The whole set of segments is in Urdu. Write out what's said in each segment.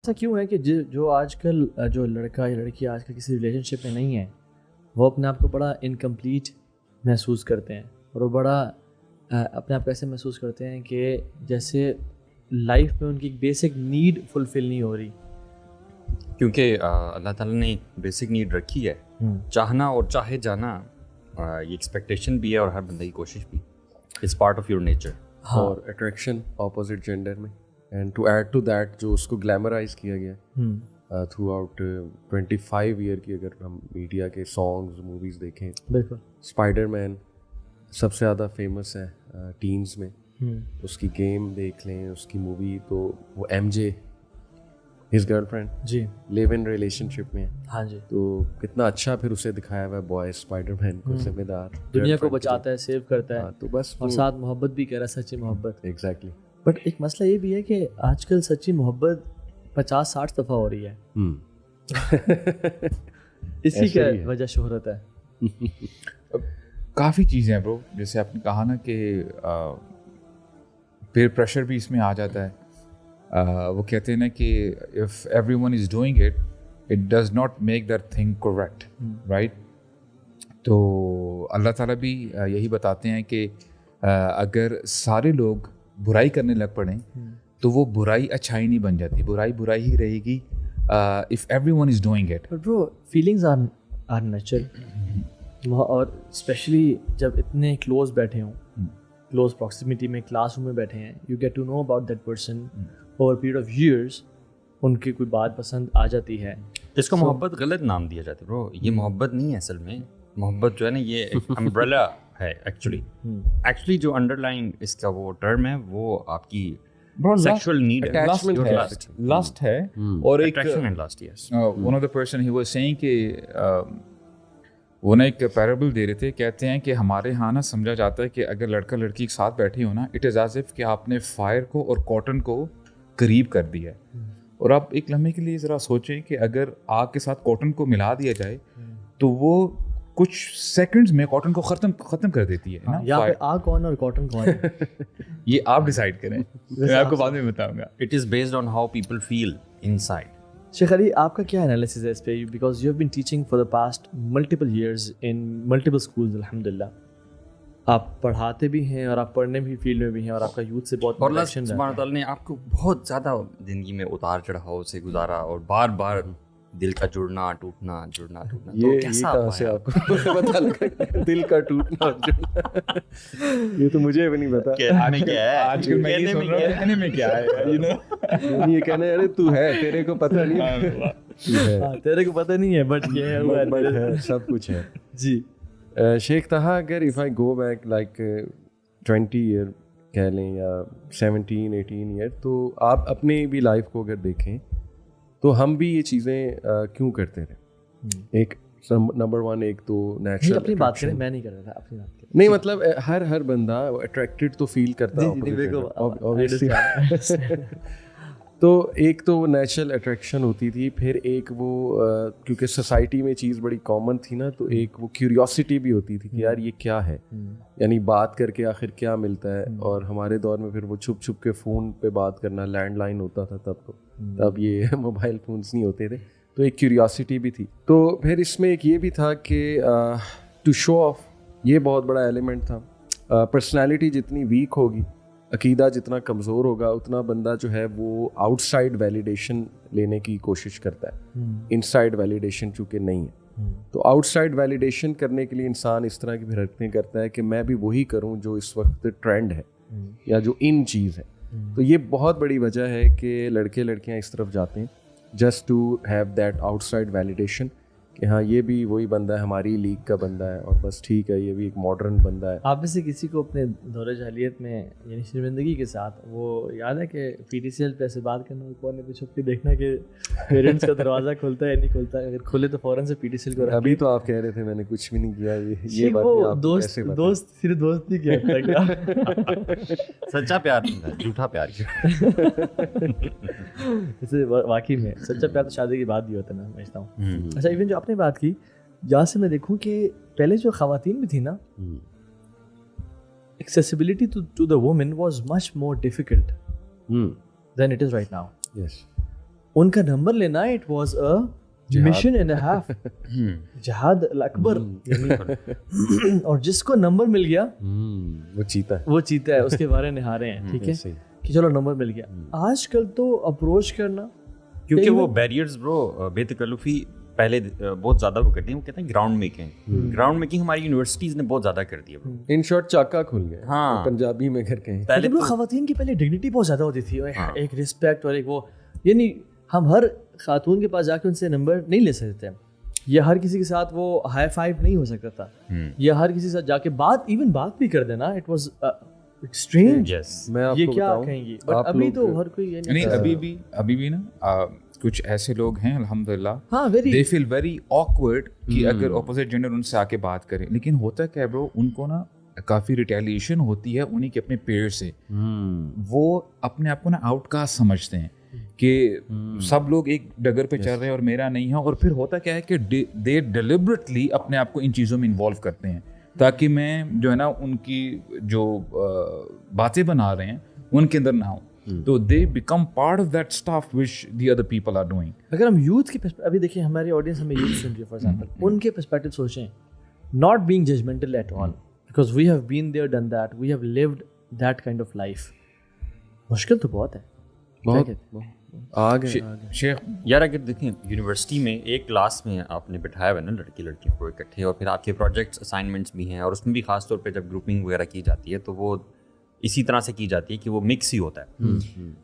ایسا کیوں ہے کہ جو آج کل جو لڑکا یا لڑکی آج کل کسی ریلیشن شپ میں نہیں ہے وہ اپنے آپ کو بڑا انکمپلیٹ محسوس کرتے ہیں اور وہ بڑا اپنے آپ کو ایسے محسوس کرتے ہیں کہ جیسے لائف میں ان کی ایک بیسک نیڈ فلفل نہیں ہو رہی. کیونکہ اللہ تعالیٰ نے ایک بیسک نیڈ رکھی ہے, چاہنا اور چاہے جانا یہ ایکسپیکٹیشن بھی ہے اور ہر بندے کی کوشش بھی, it's part of your nature. اور اٹریکشن اپوزٹ جینڈر میں, and to add to that جو اس کو گلیمرائز کیا گیا تھرو آؤٹ 25 ایئر کی اگر ہم میڈیا کے سانگز موویز دیکھیں, بالکل اسپائڈر مین سب سے زیادہ فیمس ہے ٹینز میں. اس کی گیم دیکھ لیں, اس کی مووی, تو وہ M J his girl friend جی لیو ان ریلیشن شپ میں ہے. ہاں جی, تو کتنا اچھا پھر اسے دکھایا ہوا ہے بوائے اسپائڈر مین کو ذمہ دار, دنیا کو بچاتا ہے, سیو کرتا ہے, تو بس اور ساتھ محبت بھی کر رہا ہے, سچی محبت. ایگزیکٹلی. بٹ ایک مسئلہ یہ بھی ہے کہ آج کل سچی محبت 50-60 دفعہ ہو رہی ہے. اسی کی وجہ شہرت ہے. کافی چیزیں ہیں برو, جیسے آپ نے کہا نا کہ پیر پریشر بھی اس میں آ جاتا ہے. وہ کہتے ہیں نا کہ if everyone is doing it it does not make that thing correct, right. تو اللہ تعالیٰ بھی یہی بتاتے ہیں کہ اگر سارے لوگ برائی کرنے لگ پڑیں تو وہ برائی اچھائی نہیں بن جاتی, برائی برائی ہی رہے گی if everyone is doing it. But bro feelings are natural, اور اسپیشلی جب اتنے کلوز بیٹھے ہوں, کلوز پراکسیمیٹی میں کلاس روم میں بیٹھے ہیں, you get to know about that person over period of years. ان کی کوئی بات پسند آ جاتی ہے, اس کو محبت غلط نام دیا جاتا ہے برو. یہ محبت نہیں ہے اصل میں. محبت جو ہے نا یہ ایک امبریلا ہے ایکچولی جو انڈر لائن اس کا وہ ٹرم ہے وہ آپ کی سیکشل نیڈ ہے, لسٹ ہے. اور ایک attraction and lust. Yes, one of the person he was seeing کہ وہ نا ایک پیرابل دے رہے تھے, کہتے ہیں کہ ہمارے یہاں نا سمجھا جاتا ہے کہ اگر لڑکا لڑکی ایک ساتھ بیٹھی ہو نا, اٹ از ایز اف کہ آپ نے فائر کو اور کاٹن کو قریب کر دیا ہے. اور آپ ایک لمحے کے لیے ذرا سوچیں کہ اگر آگ کے ساتھ کاٹن کو ملا دیا جائے تو وہ کچھ سیکنڈز میں کاٹن کو ختم کر دیتی ہے نا. یہاں پہ آگ کون اور کاٹن کون ہے یہ آپ ڈیسائیڈ کریں, میں آپ کو بعد میں بتاؤں گا. It is based on how people feel inside. Sheikh Ali, آپ کا کیا انالیسس ہے اس پہ, because you have been teaching for the past multiple years in multiple schools الحمد للہ. آپ پڑھاتے بھی ہیں اور آپ پڑھنے بھی فیلڈ میں بھی ہیں, اور آپ کا یوتھ سے بہت اور اللہ سبحانہ تعالیٰ نے آپ کو بہت زیادہ زندگی میں اتار چڑھاؤ سے گزارا, اور بار بار دل کا جڑنا ٹوٹنا جڑنا ٹوٹنا. یہ کہاں سے آپ کو پتہ لگا دل کا ٹوٹنا اور جڑنا؟ یہ تو مجھے بھی نہیں پتا. کہنے کیا ہے آج کل میں یہ سن رہا ہوں کہنے میں کیا ہے, یہ کہنا ہے تو ہے, تیرے کو پتہ نہیں, تیرے کو پتہ نہیں ہے, بٹ یہ ہے, سب کچھ ہے. جی شیخ طہا, اگر if I go back like 20 year کہہ لیں یا 17-18 ایئر, تو آپ اپنی بھی لائف کو اگر دیکھیں تو ہم بھی یہ چیزیں کیوں کرتے رہے؟ ایک نمبر 1, ایک تو نیچرل. اپنی بات کریں, میں نہیں کر رہا تھا, اپنی بات کریں. نہیں مطلب ہر بندہ اٹریکٹڈ تو فیل کرتا ہے. تو ایک تو وہ نیچرل اٹریکشن ہوتی تھی, پھر ایک وہ کیونکہ سوسائٹی میں چیز بڑی کامن تھی نا, تو ایک وہ کیوریوسٹی بھی ہوتی تھی کہ یار یہ کیا ہے, یعنی بات کر کے آخر کیا ملتا ہے. اور ہمارے دور میں پھر وہ چھپ چھپ کے فون پہ بات کرنا, لینڈ لائن ہوتا تھا تب یہ موبائل فونس نہیں ہوتے تھے, تو ایک کیوریوسٹی بھی تھی. تو پھر اس میں ایک یہ بھی تھا کہ ٹو شو آف, یہ بہت بڑا ایلیمنٹ تھا. پرسنالٹی جتنی ویک ہوگی, عقیدہ جتنا کمزور ہوگا, اتنا بندہ جو ہے وہ آؤٹ سائڈ ویلیڈیشن لینے کی کوشش کرتا ہے, ان سائڈ ویلیڈیشن چونکہ نہیں ہے. تو آؤٹ سائڈ ویلیڈیشن کرنے کے لیے انسان اس طرح کی حرکتیں کرتا ہے کہ میں بھی وہی کروں جو اس وقت ٹرینڈ ہے یا جو ان چیز ہے. تو یہ بہت بڑی وجہ ہے کہ لڑکے لڑکیاں اس طرف جاتے ہیں, just to have that outside validation کہ ہاں یہ بھی وہی بندہ ہے, ہماری لیگ کا بندہ ہے, اور بس ٹھیک ہے یہ بھی ایک ماڈرن بندہ ہے. آپ میں سے کسی کو اپنے دور جاہلیت میں یعنی شرمندگی کے ساتھ وہ یاد ہے کہ پی ٹی سی ایل پہ ایسے بات کرنا, کونے پہ چھپ کے دیکھنا کہ پیرنٹس کا دروازہ کھلتا ہے یا نہیں کھلتا, اگر کھلے تو فوراً سے پی ٹی سی ایل کو. ابھی تو آپ کہہ رہے تھے میں نے کچھ بھی نہیں کیا, یہ وہ دوست صرف دوست نہیں کیا, سچا پیار نہیں تھا, جھوٹا پیار کیا. جیسے واقعی میں سچا پیار تو شادی کے بعد بھی ہوتا ہے, میں سمجھتا ہوں. اچھا ایون جو آپ نے بات کی, جہاں سے میں دیکھوں کہ پہلے جو خواتین بھی تھی نا, accessibility to the woman was much more difficult than it is right now. Yes. ان کا نمبر لینا it was a mission and a half, جہاد الاکبر. اور جس کو نمبر مل گیا وہ چیتا ہے, اس کے بارے نہارے ہیں. ٹھیک ہے کہ چلو نمبر مل گیا. آج کل تو اپروچ کرنا, کیونکہ وہ بیریئرز برو بے تکلفی پہلے بہت زیادہ وہ کرتی ہیں, وہ کہتے ہیں گراؤنڈ میکنگ ہماری یونیورسٹیز نے بہت زیادہ کر دی ہے. ان شارٹ چاکا کھل گیا. ہاں پنجابی میں گھر کہیں پہلے خواتین کی پہلے ڈگنیٹی بہت زیادہ ہوتی تھی, ایک رسپیکٹ اور ایک وہ, یعنی ہم ہر خاتون کے پاس جا کے ان سے نمبر نہیں لے سکتے تھے, یا ہر کسی کے ساتھ وہ ہائی فائیو نہیں ہو سکتا تھا, یا ہر کسی کے ساتھ جا کے بات بھی کر دینا. It was strange. یہ کیا کہیں گی, بٹ ابھی تو ہر کوئی ابھی بھی نا کچھ ایسے لوگ ہیں الحمدللہ, دے فیل ویری آکورڈ کہ اگر اپوزٹ جینڈر ان سے آ کے بات کرے. لیکن ہوتا کیا برو, ان کو نا کافی ریٹیلیشن ہوتی ہے انہیں کے اپنے پیئر سے. وہ اپنے آپ کو نا آؤٹ کاسٹ سمجھتے ہیں کہ سب لوگ ایک ڈگر پہ چل رہے ہیں اور میرا نہیں ہے. اور پھر ہوتا کیا ہے کہ دے ڈیلیبریٹلی اپنے آپ کو ان چیزوں میں انوالو کرتے ہیں تاکہ میں جو ہے نا ان کی جو باتیں بنا رہے ہیں ان کے اندر نہ ہوں. تو they become part of that stuff which the other people are doing. اگر ہم یوتھ کی ابھی دیکھیں, ہماری آڈینس ہمیں یوتھ سن رہی ہے فار ایگزامپل, ان کے پرسپیکٹو سوچیں, not being judgmental at all, because we have been there done that, we have lived that kind of life. مشکل تو بہت ہے, شیخ یار. اگر دیکھیں یونیورسٹی میں ایک کلاس میں آپ نے بٹھایا ہوا نا لڑکیوں کو اکٹھے, اور پھر آپ کے پروجیکٹس اسائنمنٹس بھی ہیں, اور اس میں بھی خاص طور پہ جب گروپنگ وغیرہ کی جاتی ہے تو وہ اسی طرح سے کی جاتی ہے کہ وہ مکس ہی ہوتا ہے.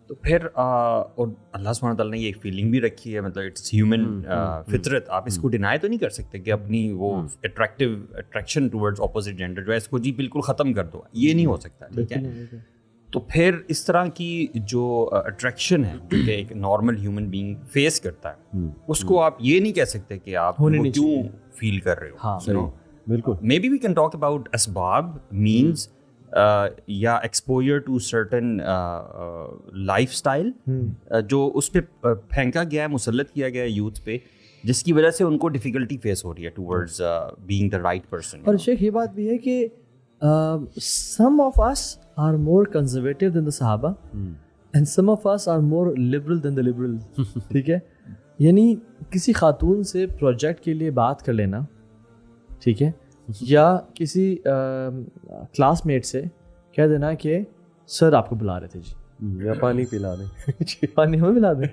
تو پھر اور اللہ سبحانہ تعالیٰ نے یہ فیلنگ بھی رکھی ہے, مطلب اٹس ہیومن فطرت, آپ اس کو ڈینائی تو نہیں کر سکتے کہ اپنی وہ اٹریکشن ٹورڈز اپوزٹ جینڈر جو ہے اس کو جی بالکل ختم کر دو, یہ نہیں ہو سکتا. ٹھیک ہے, تو پھر اس طرح کی جو اٹریکشن ہے کہ ایک نارمل ہیومن بینگ فیس کرتا ہے, اس کو آپ یہ نہیں کہہ سکتے کہ آپ کیوں فیل کر رہے ہو. بالکل, may be we can talk about اسباب, مینز, یا exposure to certain life style جو اس پہ پھینکا گیا ہے, مسلط کیا گیا ہے یوتھ پہ, جس کی وجہ سے ان کو ڈیفیکلٹی فیس ہو رہی ہے towards being the right person. اور شیخ یہ بات بھی ہے کہ some of us are more conservative than the Sahaba and some of us are more liberal than the liberals. ٹھیک ہے, یعنی کسی خاتون سے پروجیکٹ کے لیے بات کر لینا, ٹھیک ہے, یا کسی کلاس میٹ سے کہہ دینا کہ سر آپ کو بلا رہے تھے جی, یا پانی پلا دیں, پانی ہمیں پلا دیں.